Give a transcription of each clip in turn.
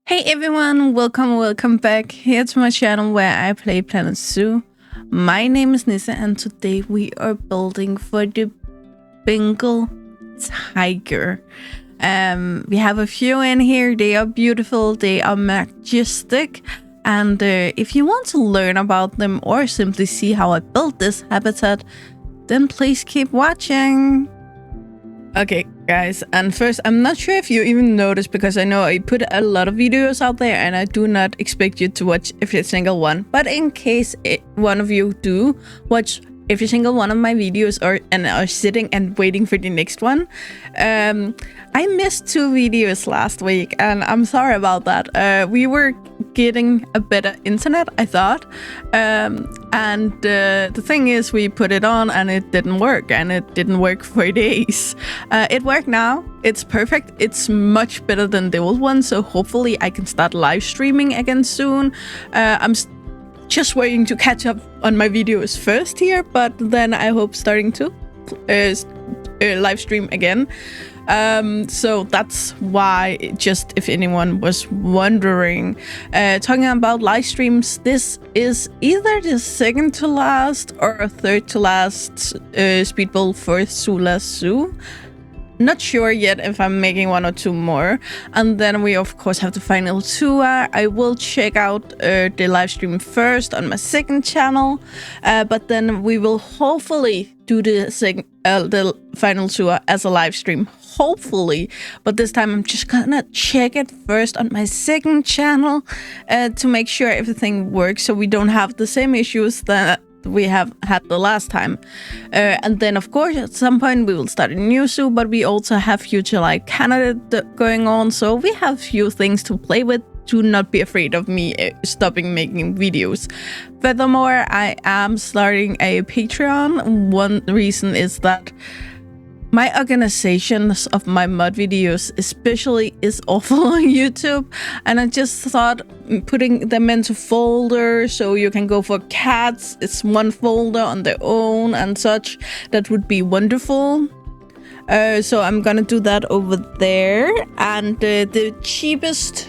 Hey everyone, welcome back here to my channel where I play Planet Zoo. My name is Nissa and today we are building for the Bengal Tiger. We have a few in here, they are beautiful, they are majestic, and if you want to learn about them or simply see how I built this habitat, then please keep watching. Okay, guys, and first, I'm not sure if you even noticed because I know I put a lot of videos out there and I do not expect you to watch every single one. But in case one of you do watch every single one of my videos and are sitting and waiting for the next one, I missed 2 videos last week and I'm sorry about that. We were getting a better internet, I thought, and the thing is we put it on and it didn't work, and it didn't work for days. It worked now, it's perfect, it's much better than the old one, so hopefully I can start live streaming again soon. I'm just waiting to catch up on my videos first here, but then I hope starting to live stream again. So that's why, just if anyone was wondering, talking about live streams, this is either the second to last or third to last speed build for Tzula Zoo. Not sure yet if I'm making 1 or 2 more, and then we of course have the final tour. I will check out the live stream first on my second channel, but then we will hopefully do the final tour as a live stream, hopefully. But this time I'm just gonna check it first on my second channel to make sure everything works, so we don't have the same issues that we have had the last time. And then of course at some point we will start a new zoo, but we also have Future Like Canada going on, so we have few things to play with. Do not be afraid of me stopping making videos. Furthermore, I am starting a Patreon. One reason is that my organizations of my mod videos especially is awful on YouTube, and I just thought putting them into folders so you can go for cats, it's one folder on their own and such, that would be wonderful. So I'm gonna do that over there, and the cheapest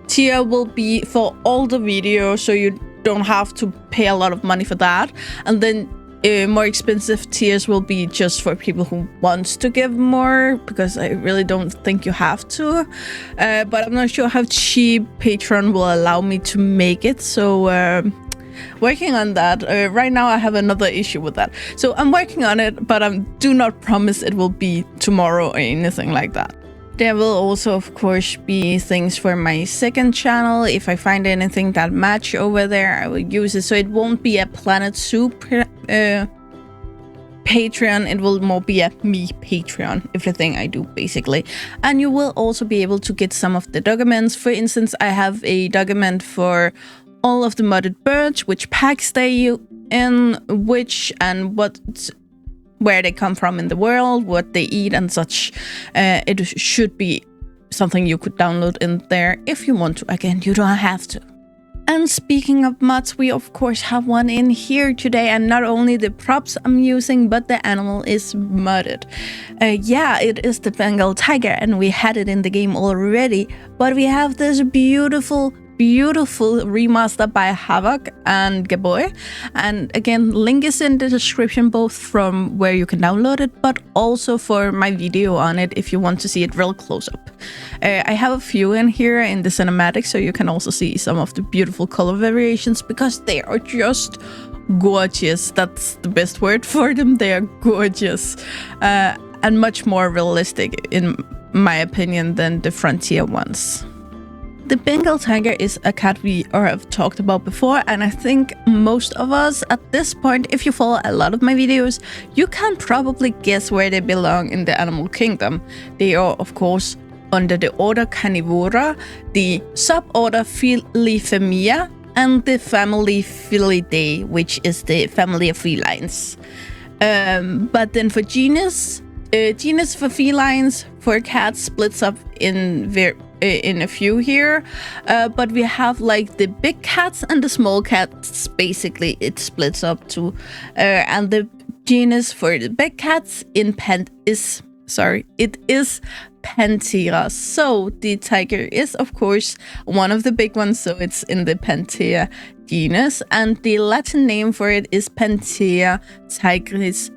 tier will be for all the videos, so you don't have to pay a lot of money for that, and then more expensive tiers will be just for people who wants to give more, because I really don't think you have to. But I'm not sure how cheap Patreon will allow me to make it, so working on that. Right now I have another issue with that, so I'm working on it, but I do not promise it will be tomorrow or anything like that. There will also, of course, be things for my second channel. If I find anything that match over there, I will use it. So it won't be a Planet Zoo Patreon, it will more be a me Patreon, everything I do basically. And you will also be able to get some of the documents. For instance, I have a document for all of the modded birds, which packs they in, which and where they come from in the world, what they eat and such. It should be something you could download in there if you want to. Again, you don't have to. And speaking of mods, we of course have one in here today, and not only the props I'm using, but the animal is modded. Yeah, it is the Bengal Tiger, and we had it in the game already, but we have this beautiful remaster by Havoc and Gaboy, and again, link is in the description, both from where you can download it, but also for my video on it if you want to see it real close up. I have a few in here in the cinematic, so you can also see some of the beautiful color variations, because they are just gorgeous. That's the best word for them. They are gorgeous, and much more realistic in my opinion than the Frontier ones. The Bengal Tiger is a cat we have talked about before, and I think most of us at this point, if you follow a lot of my videos, you can probably guess where they belong in the animal kingdom. They are, of course, under the order Carnivora, the suborder Filifemia, and the family Felidae, which is the family of felines. But then for genus for felines, for cats splits up in a few here, but we have like the big cats and the small cats. Basically, it splits up to, and the genus for the big cats it is Panthera. So the tiger is, of course, one of the big ones, so it's in the Panthera genus, and the Latin name for it is Panthera tigris.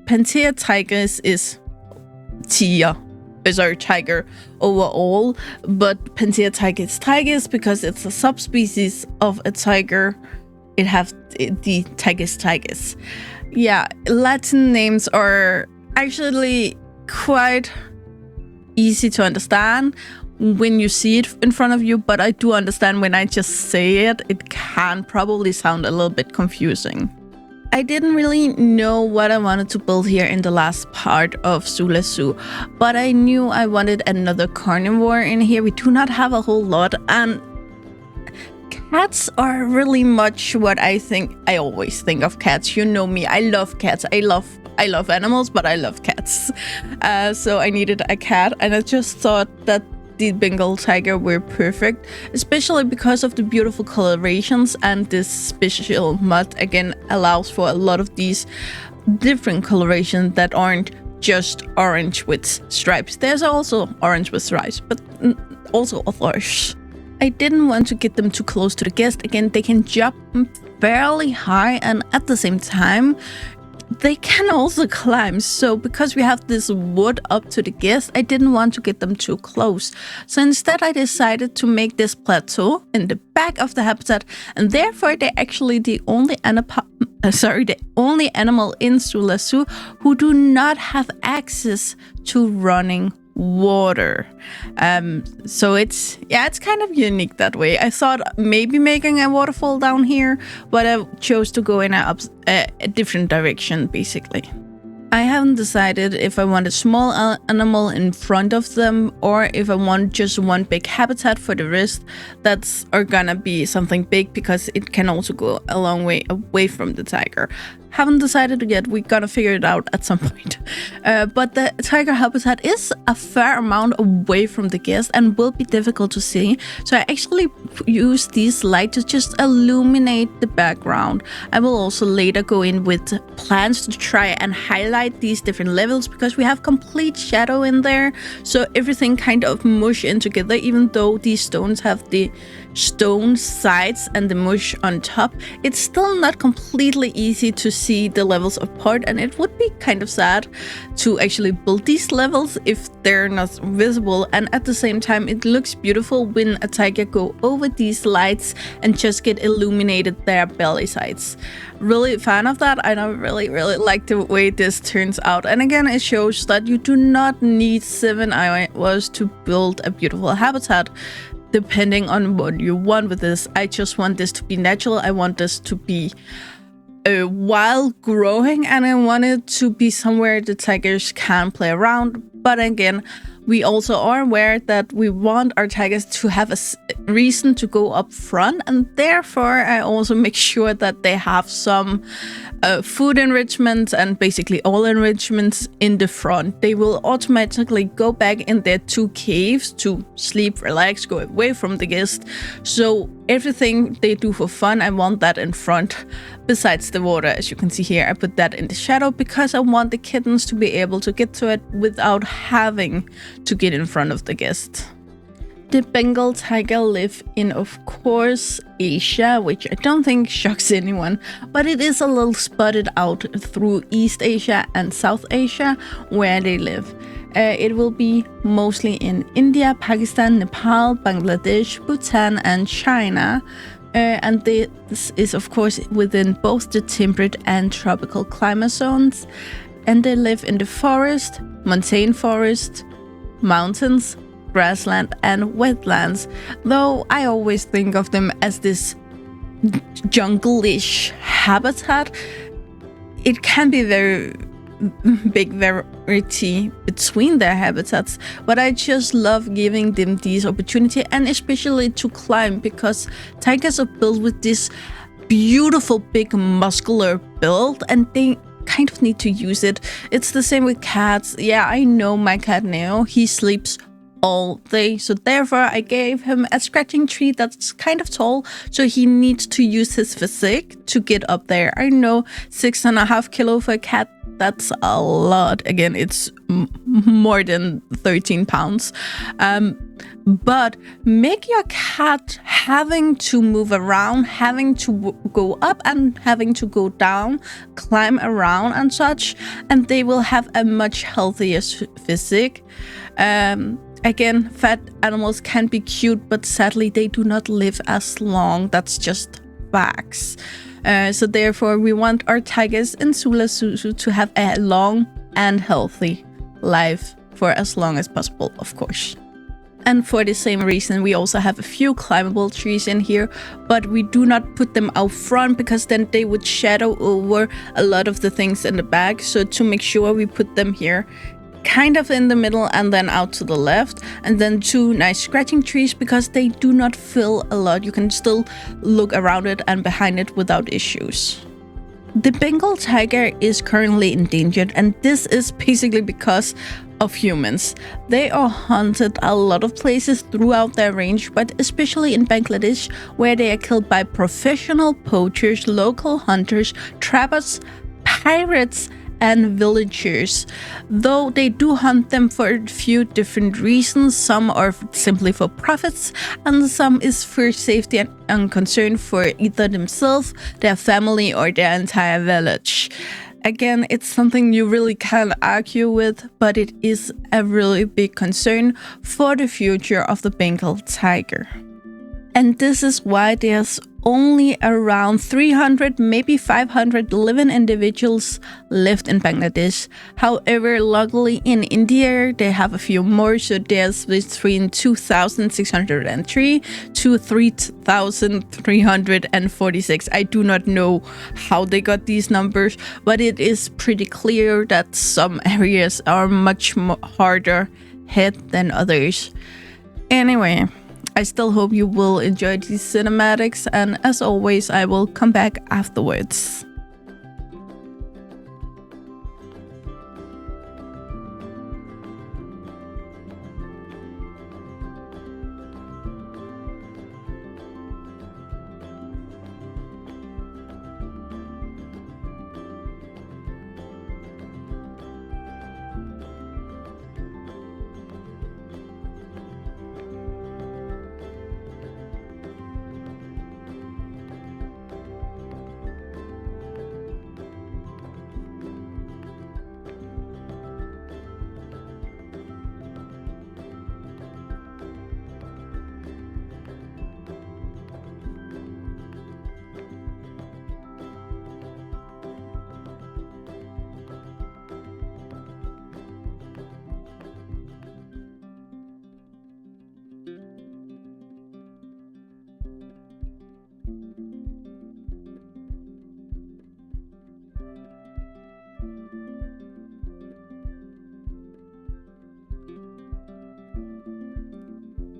Panthera tigris is tiger overall, but Panthera tigris because it's a subspecies of a tiger. It has the tigris. Yeah, Latin names are actually quite easy to understand when you see it in front of you, but I do understand when I just say it, it can probably sound a little bit confusing. I didn't really know what I wanted to build here in the last part of Tzula Zoo, but I knew I wanted another carnivore in here. We do not have a whole lot, and cats are really much what I always think of cats. You know me, I love cats. I love animals, but I love cats. So I needed a cat, and I just thought that the Bengal Tiger were perfect, especially because of the beautiful colorations, and this special mud again allows for a lot of these different colorations that aren't just orange with stripes. There's also orange with stripes, but also others. I didn't want to get them too close to the guest. Again, they can jump fairly high, and at the same time they can also climb. So because we have this wood up to the guest, I didn't want to get them too close. So instead I decided to make this plateau in the back of the habitat, and therefore they're actually the only animal in Tzula Zoo who do not have access to running water. So it's kind of unique that way. I thought maybe making a waterfall down here, but I chose to go in a different direction basically. I haven't decided if I want a small animal in front of them or if I want just one big habitat for the rest that's gonna be something big, because it can also go a long way away from the tiger. Haven't decided yet. We're gonna figure it out at some point. But the tiger habitat is a fair amount away from the guest and will be difficult to see. So I actually use these lights to just illuminate the background. I will also later go in with plans to try and highlight these different levels, because we have complete shadow in there. So everything kind of mush in together, even though these stones have the stone sides and the mush on top. It's still not completely easy to see the levels apart, and it would be kind of sad to actually build these levels if they're not visible. And at the same time, it looks beautiful when a tiger go over these lights and just get illuminated their belly sides. Really a fan of that. I don't really like the way this turns out. And again, it shows that you do not need 7 hours to build a beautiful habitat, depending on what you want with this. I just want this to be natural. I want this to be wild growing, and I want it to be somewhere the tigers can play around. But again, we also are aware that we want our tigers to have a reason to go up front, and therefore I also make sure that they have some food enrichments and basically all enrichments in the front. They will automatically go back in their 2 caves to sleep, relax, go away from the guest. So everything they do for fun, I want that in front. Besides the water, as you can see here, I put that in the shadow because I want the kittens to be able to get to it without having to get in front of the guest. The Bengal tiger live in, of course, Asia, which I don't think shocks anyone, but it is a little spotted out through East Asia and South Asia where they live. It will be mostly in India, Pakistan, Nepal, Bangladesh, Bhutan and China. And this is of course within both the temperate and tropical climate zones. And they live in the forest, montane forest, mountains, grassland and wetlands, though I always think of them as this jungle-ish habitat. It can be very big variety between their habitats, but I just love giving them these opportunity, and especially to climb, because tigers are built with this beautiful big muscular build and they kind of need to use it. It's the same with cats. Yeah, I know my cat Neo, he sleeps all day. So therefore I gave him a scratching tree that's kind of tall, so he needs to use his physique to get up there. I know 6.5 kilo for a cat, that's a lot. Again, it's more than 13 pounds. But make your cat having to move around, having to go up and having to go down, climb around and such, and they will have a much healthier physique. Again, fat animals can be cute, but sadly they do not live as long. That's just facts. So therefore, we want our tigers in Tzula to have a long and healthy life for as long as possible, of course. And for the same reason, we also have a few climbable trees in here, but we do not put them out front because then they would shadow over a lot of the things in the back. So to make sure, we put them here kind of in the middle and then out to the left, and then 2 nice scratching trees because they do not fill a lot. You can still look around it and behind it without issues. The Bengal tiger is currently endangered, and this is basically because of humans. They are hunted a lot of places throughout their range, but especially in Bangladesh, where they are killed by professional poachers, local hunters, trappers, pirates, and villagers. Though they do hunt them for a few different reasons. Some are simply for profits, and some is for safety and concern for either themselves, their family, or their entire village. Again, it's something you really can't argue with, but it is a really big concern for the future of the Bengal tiger. And this is why there's only around 300, maybe 500 living individuals left in Bangladesh. However, luckily in India, they have a few more, so there's between 2,603 to 3,346. I do not know how they got these numbers, but it is pretty clear that some areas are much harder hit than others. Anyway, I still hope you will enjoy these cinematics, and as always, I will come back afterwards.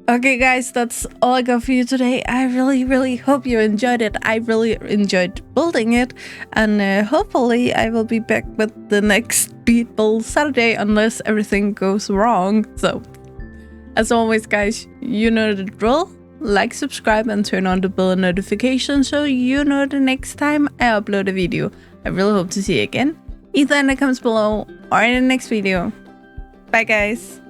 Okay guys, that's all I got for you today. I really hope you enjoyed it. I really enjoyed building it, and hopefully I will be back with the next Beatball Saturday unless everything goes wrong. So as always guys, you know the drill. Like, subscribe, and turn on the bell notification so you know the next time I upload a video. I really hope to see you again, either in the comments below or in the next video. Bye guys.